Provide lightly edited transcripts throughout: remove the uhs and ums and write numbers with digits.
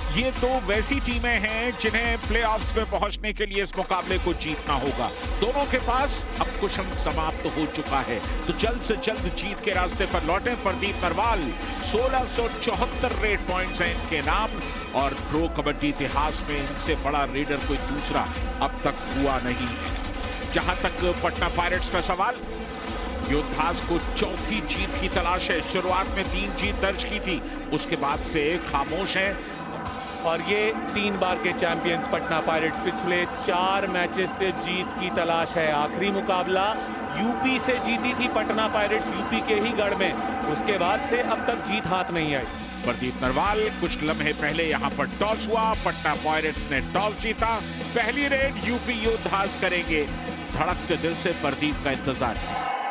ये दो वैसी टीमें हैं जिन्हें प्लेऑफ्स में पहुंचने के लिए इस मुकाबले को जीतना होगा। दोनों के पास अब कुशन समाप्त हो चुका है, तो जल्द से जल्द जीत के रास्ते पर लौटे प्रदीप नरवाल। 1674 रेड पॉइंट्स हैं इनके नाम, और प्रो कबड्डी इतिहास में इनसे बड़ा रेडर कोई दूसरा अब तक हुआ नहीं है। जहां तक पटना पायरेट्स का सवाल, योद्धास को चौथी जीत की तलाश है। शुरुआत में 3 जीत दर्ज की थी, उसके बाद से खामोश है। और ये 3 बार के चैंपियंस पटना पायरेट्स पिछले 4 मैचेस से जीत की तलाश है। आखिरी मुकाबला यूपी से जीती थी पटना पायरेट्स, यूपी के ही गढ़ में। उसके बाद से अब तक जीत हाथ नहीं आई। प्रदीप नरवाल, कुछ लम्हे पहले यहां पर टॉस हुआ, पटना पायरेट्स ने टॉस जीता। पहली रेड यूपी योद्धास करेंगे। धड़कते दिल से प्रदीप का इंतजार।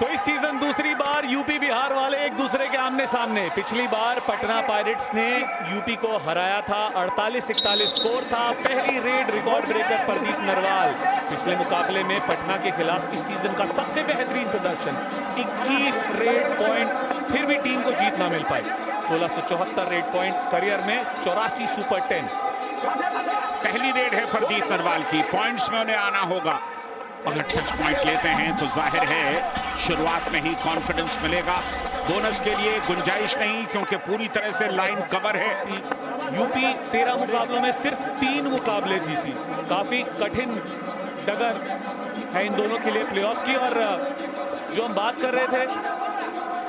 तो इस सीजन दूसरी बार यूपी बिहार वाले एक दूसरे के आमने सामने। पिछली बार पटना पायरेट्स ने यूपी को हराया था, 48-41 स्कोर था। पहली red record breaker Pradeep Narwal. पिछले मुकाबले में पटना के खिलाफ इस सीजन का सबसे बेहतरीन प्रदर्शन, 21 रेड पॉइंट, फिर भी टीम को जीत ना मिल पाई। 1674 रेड पॉइंट, करियर में 84 सुपर 10। पहली रेड है प्रदीप नरवाल की, पॉइंट्स में उन्हें आना होगा। अगर टच पॉइंट लेते हैं तो जाहिर है शुरुआत में ही कॉन्फिडेंस मिलेगा। बोनस के लिए गुंजाइश नहीं, क्योंकि पूरी तरह से लाइन कवर है। यूपी 13 मुकाबलों में सिर्फ 3 मुकाबले जीती। काफी कठिन डगर है इन दोनों के लिए प्लेऑफ्स की। और जो हम बात कर रहे थे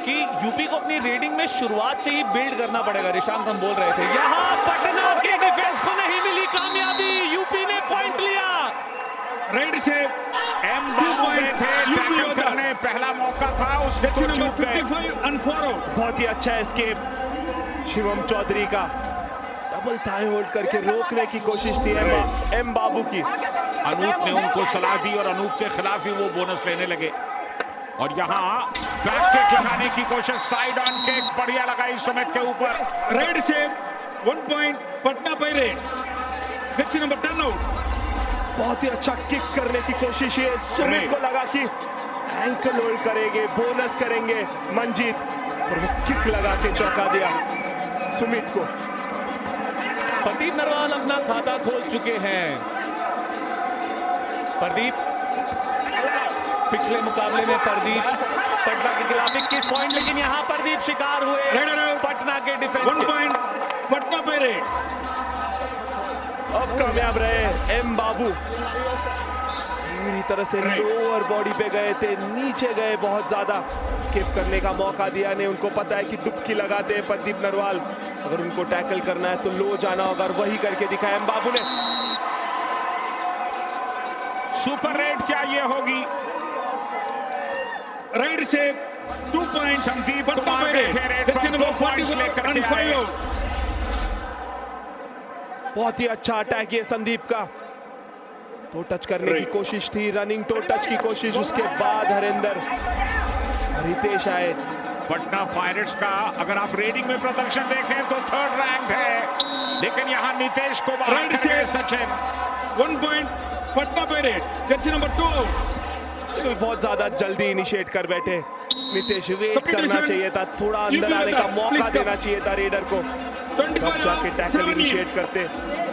कि यूपी को अपनी रेडिंग में शुरुआत से ही बिल्ड करना पड़ेगा, रिशांक हम बोल रहे थे। यहाँ पटना के डिफेंस को नहीं मिली कामयाबी, यूपी ने पॉइंट लिया। रेड से एम टैकल करने पहला मौका था, उसके तो चूक गए। बहुत ही अच्छा एस्केप शिवम चौधरी का। डबल थाई होल्ड करके रोकने की कोशिश थी एम बाबू की। अनूप ने उनको सलाह दी और अनूप के खिलाफ ही वो बोनस लेने लगे। और यहाँ बैक किक लगाने की कोशिश, साइड ऑन किक बढ़िया लगाई सुमित के ऊपर। रेड से 1 point Patna pirates. Jersey number 10 out. बहुत ही अच्छा किक करने की कोशिश है, सुमित को लगा कि एंकल होल्ड करेंगे, बोनस करेंगे मंजीत, और वो किक लगा के चौंका दिया सुमित को। प्रदीप नरवाल अपना खाता खोल चुके हैं। प्रदीप पिछले मुकाबले में प्रदीप पटना के खिलाफ 21 पॉइंट, लेकिन यहां प्रदीप शिकार हुए पटना के डिफेंस। 1 point Patna pirates. अब कामयाब रहे एम बाबू। पूरी तरह से लोअर बॉडी पे गए थे, नीचे गए बहुत ज्यादा। स्किप करने का मौका दिया ने, उनको पता है कि डुबकी लगाते हैं प्रदीप नरवाल। अगर उनको टैकल करना है तो लो जाना होगा, और वही करके दिखाया एम बाबू ने। सुपर रेड क्या ये होगी? रेड से 2 point Sandeep Patna Kumar pirates. Number 44 and 5 out. बहुत ही अच्छा अटैक ये संदीप का। तो टच करने की कोशिश थी, रनिंग तो टच की कोशिश, उसके बाद हरिंदर रितेश आए। पटना पायरेट्स का अगर आप रेडिंग में प्रदर्शन देखें तो 3rd रैंक है, लेकिन यहां नितेश को बाहर से Sachin. 1 point Patna pirates. Jersey number 2 out. बहुत ज्यादा जल्दी इनिशिएट कर बैठे नितेश, वेट करना चाहिए था, थोड़ा अंदर आने का मौका देना चाहिए था रेडर को, तब जाके टैकल इनिशिएट करते।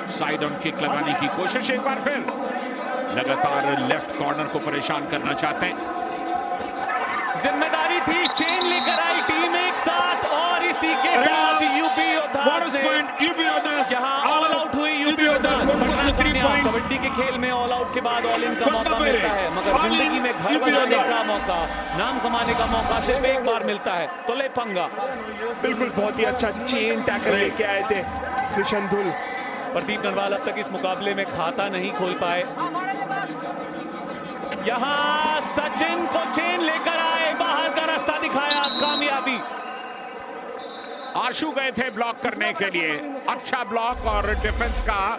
साइड ऑन किक लगाने की कोशिश एक बार फिर, लगातार लेफ्ट कॉर्नर को परेशान करना चाहते हैं। जिम्मेदारी थी, चेन लेकर आई टीम एक साथ, और इसी के साथ यूपी योद्धास यहाँ ऑल आउट हुई। यूपी योद्धास कबड्डी के खेल में ऑल आउट के बाद ऑल इन का मौका मिलता है, मगर जिंदगी में घर बनाने का मौका, नाम कमाने का मौका सिर्फ एक बार मिलता है, तो ले पंगा। बिल्कुल, बहुत ही अच्छा चेन टैकल लेके आए थे कृष्ण धुल। प्रदीप नरवाल अब तक इस मुकाबले में खाता नहीं खोल पाए। यहां सचिन को चेन लेकर आए, बाहर का रास्ता दिखाया, कामयाबी। आशु गए थे ब्लॉक करने के लिए, अच्छा ब्लॉक और डिफेंस का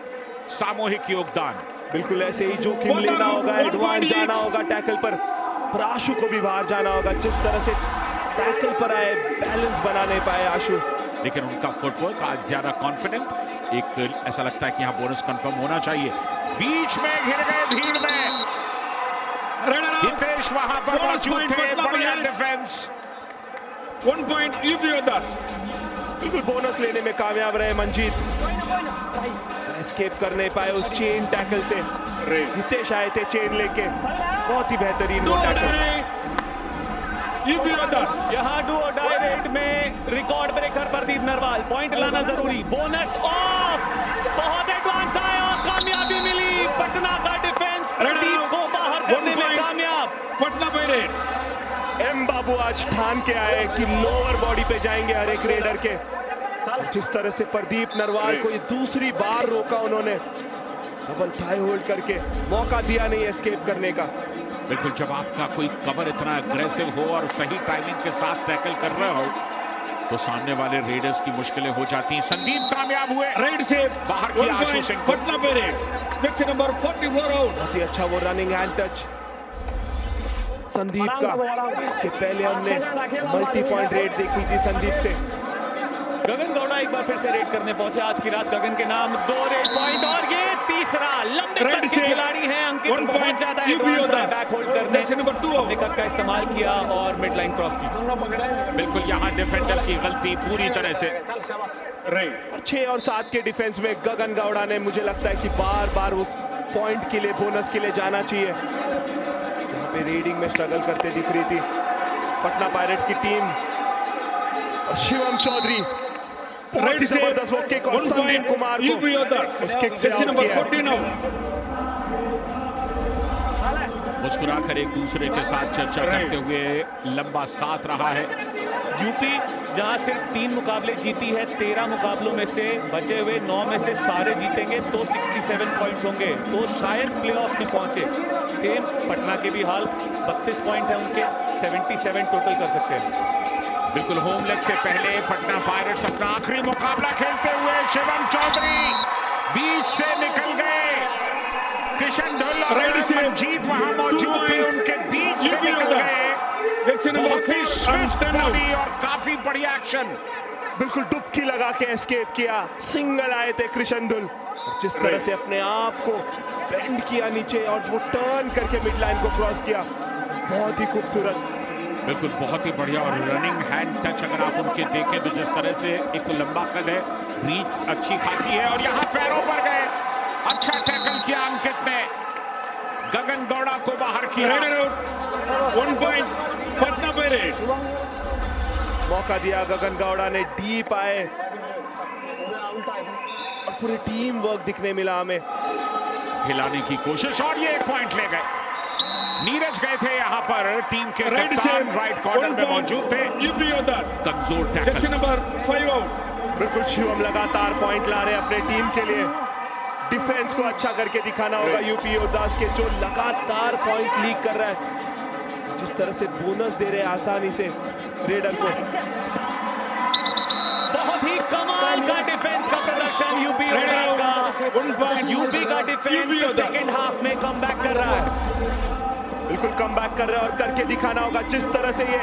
सामूहिक योगदान। बिल्कुल ऐसे ही जोखिम लेना होगा, एडवांस जाना होगा टैकल पर आशु को भी बाहर जाना होगा। जिस तरह से टैकल पर आए, बैलेंस बना नहीं पाए आशु, लेकिन उनका फुटवर्क आज ज्यादा कॉन्फिडेंट। एक ऐसा लगता है कि यहाँ बोनस कंफर्म होना चाहिए। बीच में घिर गए भीड़ में, हितेश वहां पर मौजूद थे, बढ़िया डिफेंस। 1 point UP योद्धास। बिल्कुल बोनस लेने में कामयाब रहे मंजीत। एस्केप कर नहीं पाए उस चेन टैकल से। हितेश आए थे चेन लेके, बहुत ही बेहतरीन वो टैकल। यूपी योद्धास यहाँ डू और डाई रेड में record breaker Pradeep Narwal, point लाना जरूरी। बोनस ऑफ, बहुत एडवांस आया और कामयाबी मिली। पटना का डिफेंस प्रदीप को बाहर करने में कामयाब। पटना पायरेट्स। एम बाबू आज ठान के आए कि लोअर बॉडी पे जाएंगे हर एक रेडर के। जिस तरह से प्रदीप नरवाल को ये दूसरी बार रोका उन्होंने, डबल थाई होल्ड करके, मौका दिया नहीं एस्केप करने का। बिल्कुल, जब आपका कोई कवर इतना अग्रेसिव हो और सही टाइमिंग के साथ टैकल कर रहे हो तो सामने वाले रेडर्स की मुश्किलें हो जाती हैं। संदीप कामयाब हुए, राइट से बाहर किया आशु सिंह को। Patna pirates Jersey number 44 out. बहुत ही अच्छा वो रनिंग हैंड टच संदीप का। इसके पहले हमने मल्टी पॉइंट रेड देखी थी संदीप से। गगन गौड़ा एक बार फिर से रेड करने पहुंचे। आज की रात गगन के नाम 2 रेड पॉइंट और ये तीसरा। लंबे कद के खिलाड़ी हैं अंकित, बहुत ज्यादा एडवांस है बैक होल्ड करने। जर्सी नंबर 2 अपने कद का इस्तेमाल किया और मिड लाइन क्रॉस की। बिल्कुल, यहाँ डिफेंडर की गलती पूरी तरह से। राइट। 6 और 7 के डिफेंस में गगन गौड़ा ने, मुझे लगता है कि बार बार उस पॉइंट के लिए, बोनस के लिए जाना चाहिए। यहाँ पे रीडिंग में स्ट्रगल करते दिख रही थी पटना पायरेट्स की टीम। और शिवम चौधरी राइट से जबरदस्त वो किक और संदीप कुमार को यूपी योद्धास उस किक से जर्सी आउट नंबर किया। 14 आउट। मुस्कुराकर एक दूसरे के साथ चर्चा करते हुए लंबा साथ रहा है। यूपी जहां सिर्फ 3 मुकाबले जीती है, 13 मुकाबलों में से बचे हुए 9 में से सारे जीतेंगे तो 67 पॉइंट्स होंगे, तो शायद प्लेऑफ में पहुंचे। सेम पटना के भी हाल, 32 पॉइंट है उनके, 77 टोटल कर सकते हैं। बिल्कुल, होम लेग से पहले पटना पायरेट्स अपना आखिरी मुकाबला खेलते हुए शिवम चौधरी बीच से निकल गए। किशन ढुल और मंजीत वहां मौजूद थे, उनके बीच से निकल गए। जर्सी नंबर बहुत ही 4 स्विफ्ट बॉडी और काफी बढ़िया एक्शन। बिल्कुल डुबकी लगा के एस्केप किया। सिंगल आए थे कृष्ण धुल, जिस तरह से अपने आप को बेंड किया नीचे और वो टर्न करके मिड लाइन को क्रॉस किया, बहुत ही खूबसूरत। बिल्कुल, बहुत ही बढ़िया और रनिंग हैंड टच अगर आप उनके देखें तो जिस तरह से एक तो लंबा कद है, रीच अच्छी खासी है और यहाँ पैरों पर गए। अच्छा टैकल किया अंकित ने, गगन गौड़ा को बाहर किया। 1 पॉइंट पटना पायरेट्स। मौका दिया गगन गौड़ा ने, डीप आए और पूरी टीम वर्क दिखने मिला हमें। हिलाने की कोशिश और ये 1 पॉइंट ले गए। नीरज गए थे यहाँ पर, टीम के कप्तान राइट कॉर्नर में मौजूद थे। यूपी योद्धास कमजोर जर्सी टैकल। Number 5 out. बिल्कुल, शिवम लगातार पॉइंट ला रहे हैं अपने टीम के लिए। डिफेंस को अच्छा करके दिखाना होगा यूपी योद्धास के, जो लगातार पॉइंट लीक कर रहा है। जिस तरह से बोनस दे रहे हैं आसानी से रेडर को। बहुत ही कमाल का डिफेंस का प्रदर्शन यूपी का। यूपी का डिफेंस सेकंड हाफ में कमबैक कर रहा है। बिल्कुल कमबैक कर रहे हैं और करके दिखाना होगा। जिस तरह से ये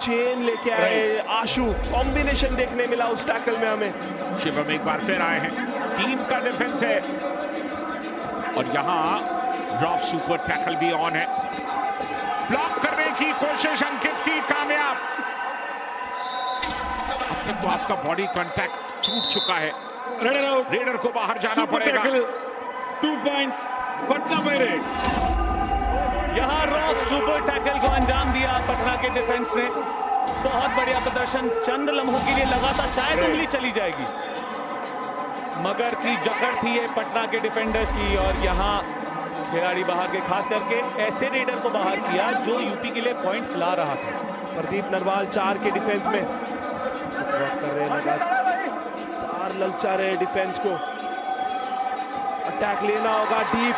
चेन लेके आए आशु, कॉम्बिनेशन देखने मिला उस टैकल में हमें। शिवम एक बार फिर आए हैं, टीम का डिफेंस है और यहाँ ड्रॉप सुपर टैकल भी ऑन है। ब्लॉक करने की कोशिश अंकित की, कामयाब। अब तक तो आपका बॉडी कांटेक्ट छूट चुका है, रेडर को बाहर जाना पड़ेगा। 2 पॉइंट्स पटना पायरेट्स। यहाँ रॉक सुपर टैकल को अंजाम दिया पटना के डिफेंस ने। बहुत बढ़िया प्रदर्शन। चंद लम्हों के लिए लगा था शायद उंगली चली जाएगी, मगर की जकड़ थी ये पटना के डिफेंडर्स की। और यहाँ खिलाड़ी बाहर के, खास करके ऐसे रेडर को बाहर किया जो यूपी के लिए पॉइंट्स ला रहा था। प्रदीप नरवाल 4 के डिफेंस में कर रहे हैं, लगातार ललचा रहे डिफेंस को। अटैक लेना होगा डीप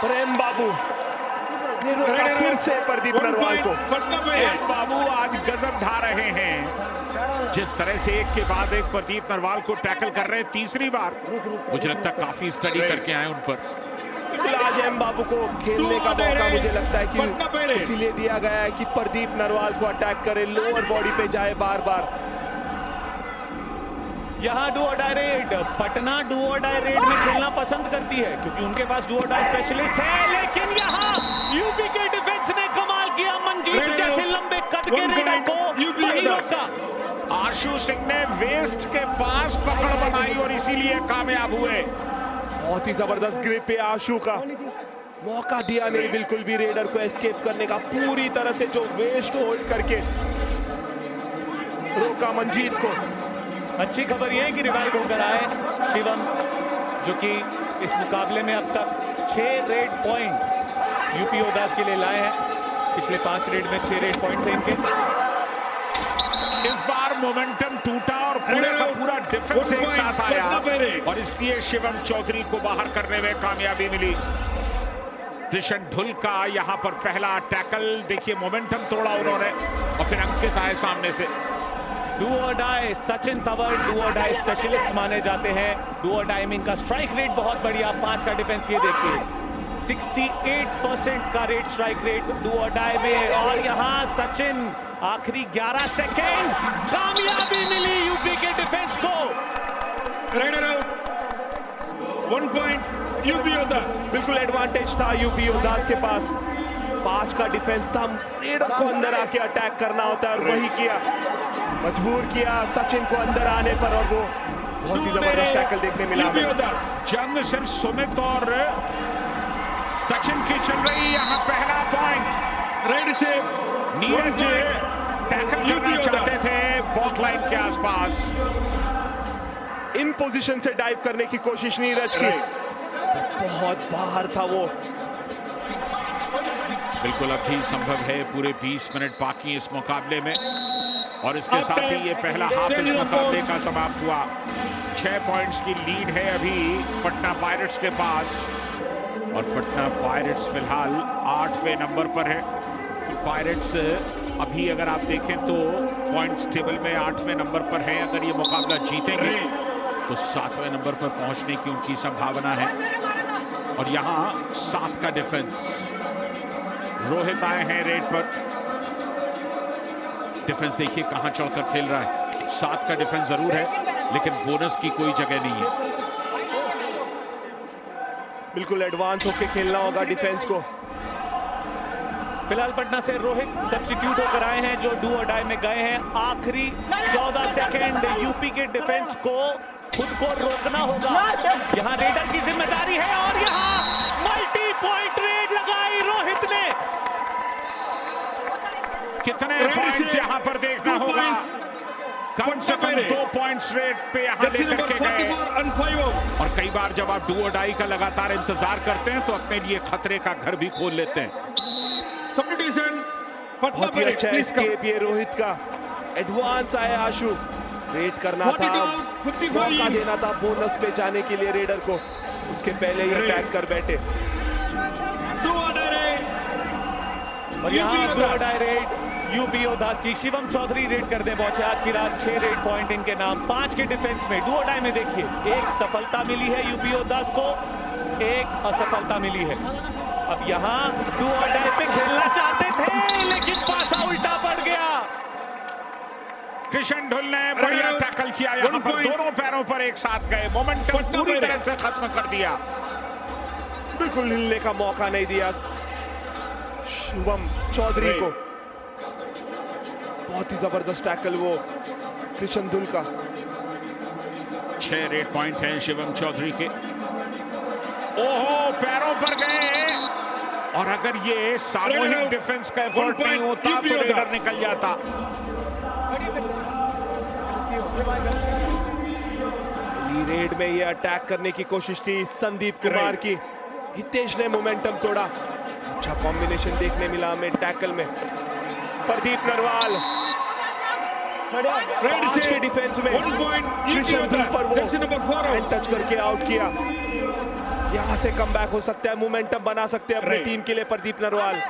पर एम बाबू फिर से प्रदीप नरवाल को। एम बाबू आज गजब ढा रहे हैं। जिस तरह से एक के बाद एक प्रदीप नरवाल को टैकल कर रहे हैं, तीसरी बार। मुझे लगता है काफी स्टडी करके आए उन पर। आज एम बाबू को खेलने का मौका मुझे लगता है कि इसीलिए दिया गया है कि प्रदीप नरवाल को अटैक करे, लोअर बॉडी पे जाए बार बार। यहाँ do or die red, Patna do or die red में खेलना पसंद करती है क्योंकि उनके पास डू और डाई स्पेशलिस्ट है। लेकिन यहाँ यूपी के डिफेंस ने कमाल किया। मंजीत जैसे लंबे कद के रेडर को वही रोका। आशु सिंह ने वेस्ट के पास पकड़ बनाई और इसीलिए कामयाब हुए। बहुत ही जबरदस्त ग्रिप है आशु का, मौका दिया नहीं बिल्कुल भी रेडर को एस्केप करने का, पूरी तरह से जो वेस्ट होल्ड करके रोका मंजीत को। अच्छी खबर यह है कि रिवाइव होकर आए शिवम, जो कि इस मुकाबले में अब तक 6 रेड पॉइंट यूपी ओदास के लिए लाए हैं। पिछले 5 रेड में 6 रेड पॉइंट थे इनके। इस बार मोमेंटम टूटा और पूरे का पूरा डिफेंस एक साथ आया और इसलिए शिवम चौधरी को बाहर करने में कामयाबी मिली। कृष्ण ढुल का यहां पर पहला टैकल, देखिए मोमेंटम तोड़ा उन्होंने और फिर अंकित आए सामने से। Do or die, Sachin Tanwar do or die specialist माने जाते हैं। डू और डाई में इनका स्ट्राइक रेट बहुत बढ़िया, 5 का डिफेंस ये देखिए 68% का rate strike rate do or die में। और यहां सचिन आखिरी 11 सेकेंड, कामयाबी मिली यूपी के डिफेंस को। राइडर आउट, 1 पॉइंट यूपी ओदास। बिल्कुल एडवांटेज था यूपी ओदास के पास, 5 का डिफेंस था, रेडर को अंदर आके अटैक करना होता है और वही किया, मजबूर किया सचिन को अंदर आने पर और वो बहुत ही जबरदस्त टैकल देखने मिला। जंग सिर्फ सुमित और सचिन की चल रही, यहां पहला पॉइंट राइट से नीरज टैकल करना चाहते थे बॉक लाइन के आसपास, इन पोजीशन से डाइव करने की कोशिश नीरज की, बहुत बाहर था वो। बिल्कुल अभी संभव है, पूरे 20 मिनट बाकी इस मुकाबले में और इसके साथ ही ये पहला हाफ इस मुकाबले का समाप्त हुआ। 6 पॉइंट्स की लीड है अभी पटना पायरेट्स के पास और पटना पायरेट्स फिलहाल 8वें नंबर पर है। पायरेट्स अभी अगर आप देखें तो पॉइंट्स टेबल में 8वें नंबर पर हैं। अगर ये मुकाबला जीतेंगे तो 7वें नंबर पर पहुंचने की उनकी संभावना है। और यहां 7 का डिफेंस, रोहित आए हैं रेड पर, डिफेंस देखिए कहां चढ़कर खेल रहा है। 7 का डिफेंस जरूर है लेकिन बोनस की कोई जगह नहीं है। बिल्कुल एडवांस होके खेलना होगा डिफेंस को। फिलहाल पटना से रोहित सब्स्टिट्यूट होकर आए हैं जो डू और डाई में गए हैं। आखिरी 14 सेकेंड, यूपी के डिफेंस को खुद को रोकना होगा, यहां रेडर की जिम्मेदारी है और यहां मल्टी पॉइंट रेड लगाई रोहित ने। कितने पॉइंट्स यहां पर देखना होगा, कम से कम 2 पॉइंट्स रेट पे यहां लेकर के गए। और कई बार जब आप डू और डाई का लगातार इंतजार करते हैं तो अपने लिए खतरे का घर भी खोल लेते हैं। सब्स्टिट्यूशन पटना बहुत ही अच्छा एस्केप ये रोहित का, एडवांस आया आशु, वेट करना था, मौका देना था बोनस पे जाने के लिए रेडर को, उसके पहले ही अटैक कर बैठे। और यहाँ do or die red UP ओदास की, शिवम चौधरी रेड करने पहुंचे आज की रात। 6 रेड पॉइंट इनके नाम, 5 के डिफेंस में। डू और डाई में देखिए 1 सफलता मिली है यूपी ओदास को, 1 असफलता मिली है। अब यहाँ डू और डाई पे खेलना चाहते थे लेकिन पासा उल्टा पड़ गया। कृष्ण ढुल ने बढ़िया टैकल किया, यहाँ पर दोनों पैरों पर एक साथ गए, मोमेंटम पूरी तरह से खत्म कर दिया, बिल्कुल हिलने का मौका नहीं दिया शिवम चौधरी को। बहुत ही जबरदस्त टैकल वो कृष्ण ढुल का। 6 रेड पॉइंट हैं शिवम चौधरी के। ओहो, पैरों पर गए और अगर ये सामूहिक डिफेंस का एफर्ट नहीं होता तो रेडर निकल जाता। रेड में ये अटैक करने की कोशिश थी संदीप कुमार की, हितेश ने मोमेंटम तोड़ा। अच्छा कॉम्बिनेशन देखने मिला हमें टैकल में। प्रदीप नरवाल रेड के डिफेंस में कृष्ण ढुल पर वो हैंड टच करके आउट किया। यहां से कमबैक हो सकता है, मोमेंटम बना सकते हैं अपनी टीम के लिए प्रदीप नरवाल।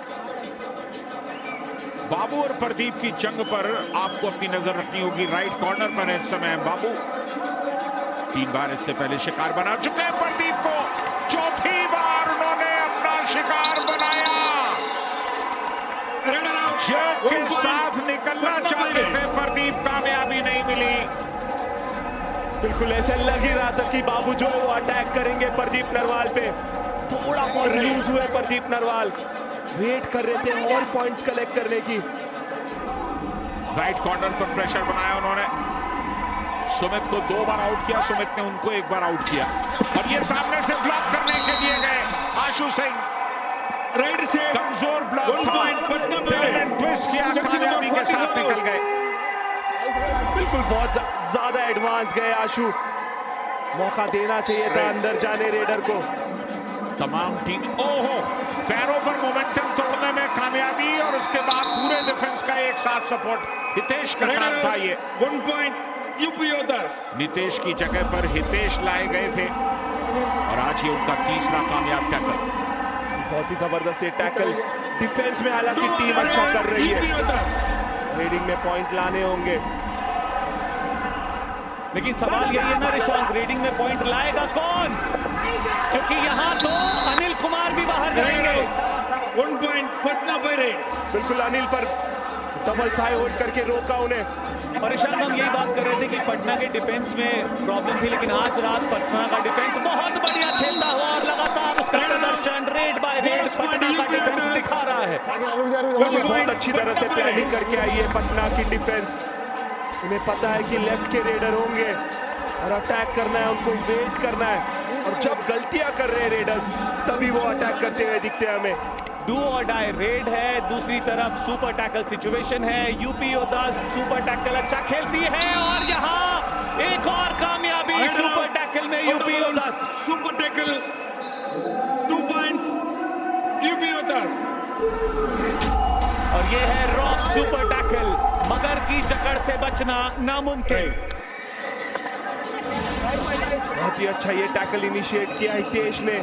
बाबू और प्रदीप की जंग पर आपको अपनी नजर रखनी होगी। राइट कॉर्नर पर है इस समय बाबू, 3 बार इससे पहले शिकार बना चुके हैं प्रदीप को, 4थी बार उन्होंने अपना शिकार बनाया। जग के साथ निकलना चाहते थे प्रदीप, कामयाबी नहीं मिली। बिल्कुल ऐसे लग ही रहा था कि बाबू जो है वो अटैक करेंगे प्रदीप नरवाल पे। थोड़ा बहुत लूज हुए प्रदीप नरवाल, वेट कर रहे थे और पॉइंट्स कलेक्ट करने की। राइट कॉर्नर पर प्रेशर बनाया उन्होंने। सुमित को 2 बार आउट किया, सुमित ने उनको 1 बार आउट किया और ये सामने से ब्लॉक करने के लिए गए आशु सिंह। राइट से कमजोर ब्लॉक था, ट्विस्ट किया, कामयाबी के साथ निकल गए। बिल्कुल बहुत ज्यादा एडवांस गए आशु, मौका देना चाहिए था अंदर जाने रेडर को। तमाम टीम ओहो पैरों पर मोमेंटम तोड़ने में कामयाबी और उसके बाद पूरे डिफेंस का एक साथ सपोर्ट। हितेश का काम था ये। 1 पॉइंट यूपी योद्धास। नितेश की जगह पर हितेश लाए गए थे और आज ये उनका तीसरा कामयाब टैकल। बहुत ही जबरदस्त ये टैकल। डिफेंस में हालांकि टीम अच्छा कर रही है, रेडिंग में पॉइंट लाने होंगे, लेकिन सवाल यही है ना ऋषांक, रेडिंग में पॉइंट लाएगा कौन? क्योंकि यहाँ तो अनिल कुमार भी बाहर जाएंगे। 1 पॉइंट पटना पायरेट्स। बिल्कुल अनिल पर डबल थाई होल्ड करके रोका उन्हें। और ऋषांक हम यही बात कर रहे थे कि पटना के डिफेंस में प्रॉब्लम थी, लेकिन आज रात पटना का डिफेंस बहुत बढ़िया खेलता हुआ और लगातार उसका प्रदर्शन रेड बाय रेड पटना का डिफेंस दिखा रहा है। बहुत अच्छी तरह से प्लानिंग करके आई है पटना की डिफेंस। उन्हें पता है कि लेफ्ट के रेडर होंगे और अटैक करना है, उनको वेट करना है, और जब गलतियां कर रहे हैं रेडर्स तभी वो अटैक करते हुए दिखते हैं हमें। डू और डाई रेड है, दूसरी तरफ सुपर टैकल सिचुएशन है। यूपी योद्धास सुपर टैकल अच्छा खेलती है और यहाँ एक और कामयाबी सुपर टैकल में UP योद्धास। Super tackle 2 points UP योद्धास। और ये है रॉक सुपर टैकल, मगर की जकड़ से बचना नामुमकिन। बहुत ही अच्छा ये टैकल इनिशिएट किया हितेश ने।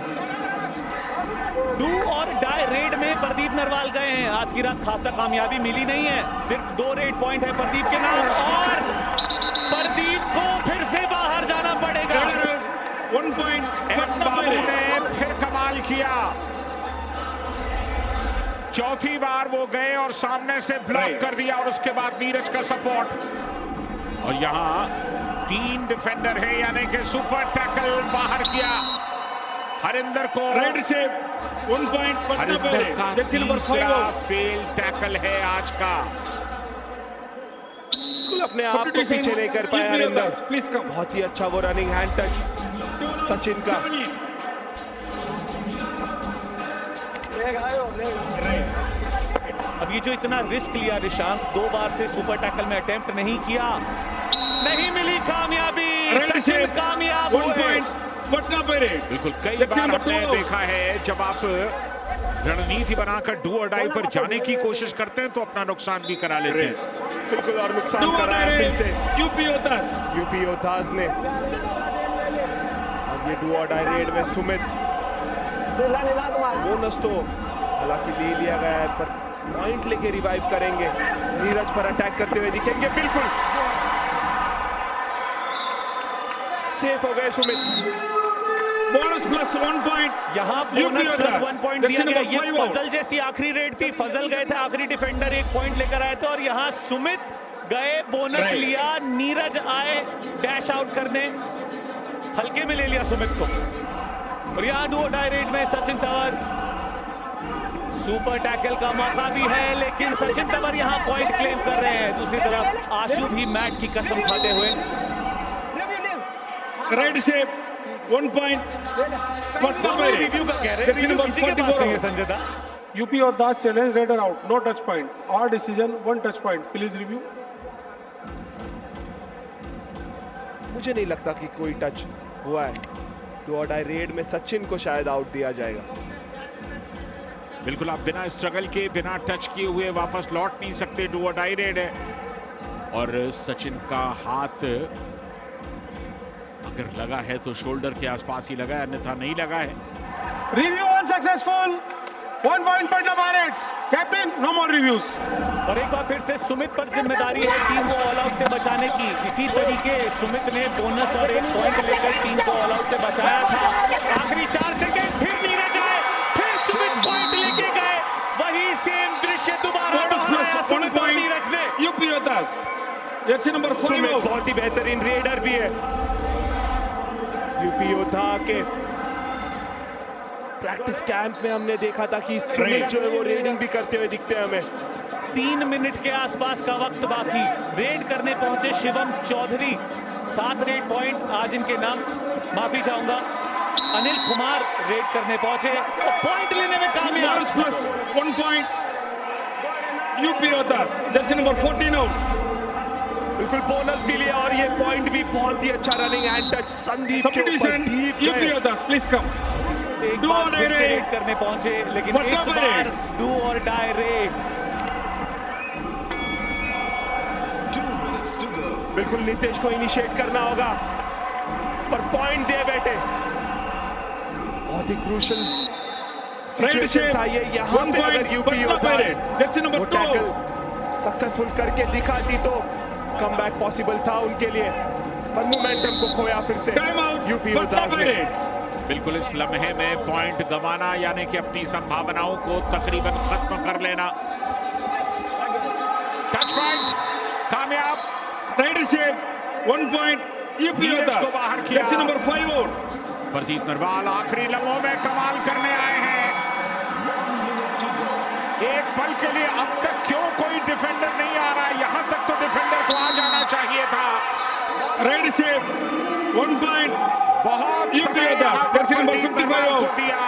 डू और डाई रेड में प्रदीप नरवाल गए हैं। आज की रात खासा कामयाबी मिली नहीं है, सिर्फ 2 रेड पॉइंट है प्रदीप के नाम और प्रदीप को फिर से बाहर जाना पड़ेगा। 1 पॉइंट बाबू ने फिर कमाल किया। चौथी बार वो गए और सामने से ब्लॉक कर दिया और उसके बाद नीरज का सपोर्ट। और यहाँ 3 डिफेंडर है, यानी कि सुपर टैकल बाहर किया हरिंदर को। राइट से 1 पॉइंट पटना हरिंदर का जर्सी नंबर 5 फेल टैकल है आज का। अपने आप को पीछे नहीं कर पाया हरिंदर। Please come. बहुत ही अच्छा वो रनिंग हैंड टच सचिन का। अब ये जो इतना रिस्क लिया ऋषांक, 2 बार से सुपर टैकल में अटेम्प्ट नहीं किया, नहीं मिली कामयाबी, सचिन कामयाब हुए। पटना पायरेट्स। बिल्कुल कई बार हमने देखा है जब आप रणनीति बनाकर डू और डाई पर जाने की कोशिश करते हैं तो अपना नुकसान भी करा लेते हैं। बिल्कुल, और नुकसान करा है फिर से यूपी योद्धास। यूपी योद्धास ने। और ये डू और डाई रेड में सुमित बोनस तो हालांकि ले लिया गया है, पर पॉइंट लेके रिवाइव करेंगे। नीरज पर अटैक करते हुए दिखेंगे। बिल्कुल सेफ हो गए सुमित। Bonus plus 1 point. यहाँ बोनस प्लस 1 पॉइंट दिया गया। ये फजल जैसी आखिरी रेड थी, फजल गए थे, आखिरी डिफेंडर 1 पॉइंट लेकर आए थे और यहाँ सुमित गए, बोनस लिया, नीरज आए डैश आउट करने, हल्के में ले लिया सुमित को। और यहाँ डू और डाई रेड में सचिन तंवर, सुपर टैकल का मौका भी है, लेकिन सचिन तंवर यहाँ पॉइंट क्लेम कर रहे हैं। दूसरी तरफ आशु भी मैट की कसम खाते हुए। राइट से 1 पॉइंट पटना पायरेट्स। रिव्यू का कह रहे जर्सी नंबर 54 हैं संजय दा। UP Yoddhas challenge raider out, no touch point, और decision 1 touch point. Please review. मुझे नहीं लगता कि कोई टच हुआ है। डू और डाई रेड में सचिन को शायद आउट दिया जाएगा। बिल्कुल, आप बिना स्ट्रगल के, बिना टच किए हुए वापस लौट नहीं सकते। डू और डाई रेड है और सचिन का हाथ अगर लगा है तो शोल्डर के आसपास ही लगा है, अन्यथा नहीं लगा है। Review unsuccessful, 1 point Patna pirates. Captain, no more reviews. और एक बार फिर से सुमित पर जिम्मेदारी है टीम को ऑल आउट से बचाने की। इसी तरीके सुमित ने बोनस और 1 पॉइंट लेकर टीम को ऑल आउट से बचाया था। आखिरी 4 सेकंड, फिर नीरज आए, फिर सुमित पॉइंट लेके गए। वही सेम दृश्य दोबारा दोहराया सुमित और नीरज ने। यूपी योद्धास जर्सी नंबर 5 बहुत ही बेहतरीन रेडर भी है। यूपी योद्धा के प्रैक्टिस कैंप में हमने देखा था कि सुमित जो है वो रेडिंग भी करते हुए दिखते हैं हमें। 3 मिनट के आसपास का वक्त बाकी। रेड करने पहुंचे शिवम चौधरी, 7 रेड पॉइंट आज इनके नाम। माफी चाहूंगा, अनिल कुमार रेड करने पहुंचे और पॉइंट लेने में कामयाब। Plus 1 point. UP Yoddhas. Jersey number 14 out. बिल्कुल बोनस भी लिया और ये पॉइंट भी बहुत ही अच्छा रनिंग हैंड टच संदीप के ऊपर Substitution. डीप UP गए। Yoddhas, please come. एक Do बार or फिर die से raid. रेड करने पहुंचे, लेकिन पट्टा इस पे बार red. Do or die red. बिल्कुल नीतीश को इनिशिएट करना होगा, पर पॉइंट दे बेटे। बहुत ही क्रूशल Right सिचुएशन shape. था ये। यहाँ 1 पे point. अगर UP Patna Pirates. Jersey number वो 2 टैकल out. सक्सेसफुल करके दिखाती तो कमबैक पॉसिबल था उनके लिए, पर मोमेंटम को खोया फिर से Time out. यूपी Patna योद्धास ने। Pirates. बिल्कुल इस लम्हे में पॉइंट गंवाना यानी कि अपनी संभावनाओं को तकरीबन खत्म कर लेना। टच पॉइंट कामयाब। Right shape. 1 point. UP Neeraj को Yoddhas. बाहर किया। Jersey number 5 out. Pradeep Narwal आखिरी लम्हों में कमाल करने आए हैं। एक पल के लिए अब तक क्यों कोई डिफेंडर नहीं आ रहा, यहां तक तो डिफेंडर को आ जाना चाहिए था। Right shape. 1 point. बहुत UP समय Yoddhas. यहाँ पर Jersey number प्रदीप 55 नरवाल को out. दिया।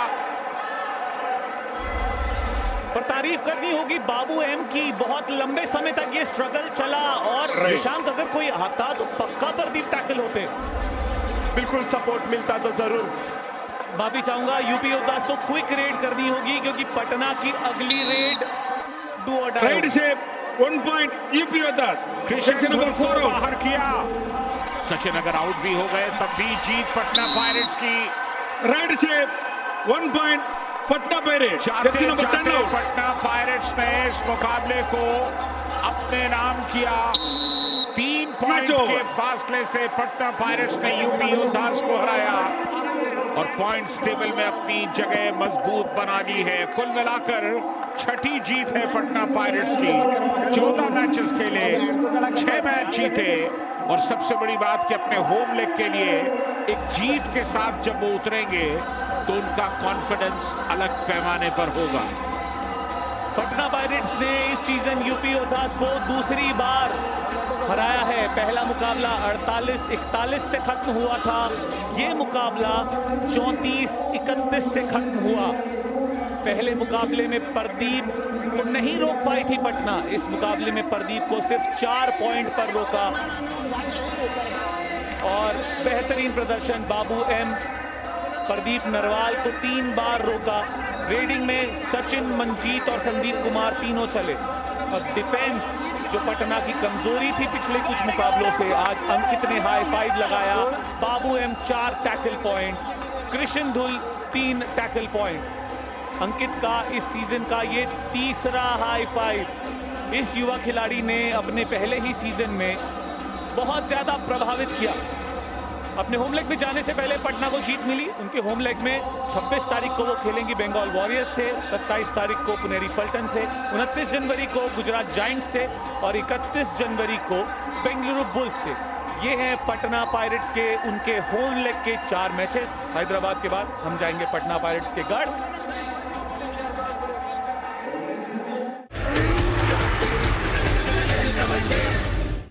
पर तारीफ करनी होगी बाबू एम की, बहुत लंबे समय तक ये स्ट्रगल चला और Right. निशांक अगर कोई आता तो पक्का प्रदीप टैकल होते। बिल्कुल सपोर्ट मिलता तो जरूर। माफी चाहूंगा, यूपी योद्धास को क्विक रेड करनी होगी क्योंकि पटना की अगली raid do or die. Right shape. 1 point. UP Yoddhas. Jersey Krishna number को 4 out. बाहर किया। सचिन अगर आउट भी हो गए तब भी जीत पटना पायरेट्स की। Right shape. 1 point. Patna Pirates. जाते Jersey number 10 जाते out. पटना पायरेट्स ने इस मुकाबले को अपने नाम किया। 3 पॉइंट Match over. के फासले से पटना पायरेट्स ने यूपी योद्धास को हराया और पॉइंट्स टेबल में अपनी जगह मजबूत बना ली है। कुल मिलाकर 6ठी जीत है पटना पायरेट्स की। 14 मैचेस खेले, 6 मैच जीते और सबसे बड़ी बात कि अपने होम लेग के लिए एक जीत के साथ जब वो उतरेंगे तो उनका कॉन्फिडेंस अलग पैमाने पर होगा। पटना पायरेट्स ने इस सीजन यूपी योद्धास को दूसरी बार हराया है। पहला मुकाबला 48-41 से खत्म हुआ था, ये मुकाबला 34-31 से खत्म हुआ। पहले मुकाबले में प्रदीप को नहीं रोक पाई थी पटना, इस मुकाबले में प्रदीप को सिर्फ 4 पॉइंट पर रोका और बेहतरीन प्रदर्शन बाबू एम। प्रदीप नरवाल को 3 बार रोका। रेडिंग में सचिन, मंजीत और संदीप कुमार तीनों चले और डिफेंस जो पटना की कमजोरी थी पिछले कुछ मुकाबलों से, आज अंकित ने हाई 5 लगाया। बाबू एम 4 टैकल पॉइंट, कृष्ण धुल 3 टैकल पॉइंट। अंकित का इस सीजन का ये तीसरा हाई 5। इस युवा खिलाड़ी ने अपने पहले ही सीजन में बहुत ज्यादा प्रभावित किया। अपने होम लेग में जाने से पहले पटना को जीत मिली। उनके होम लेग में 26 तारीख को वो खेलेंगी बंगाल वॉरियर्स से, 27 तारीख को पुनेरी पल्टन से, 29 जनवरी को गुजरात जायंट्स से और 31 जनवरी को बेंगलुरु बुल्स से। ये हैं पटना पायरेट्स के उनके होम लेग के 4 मैचेस। हैदराबाद के बाद हम जाएंगे पटना पायरेट्स के गढ़।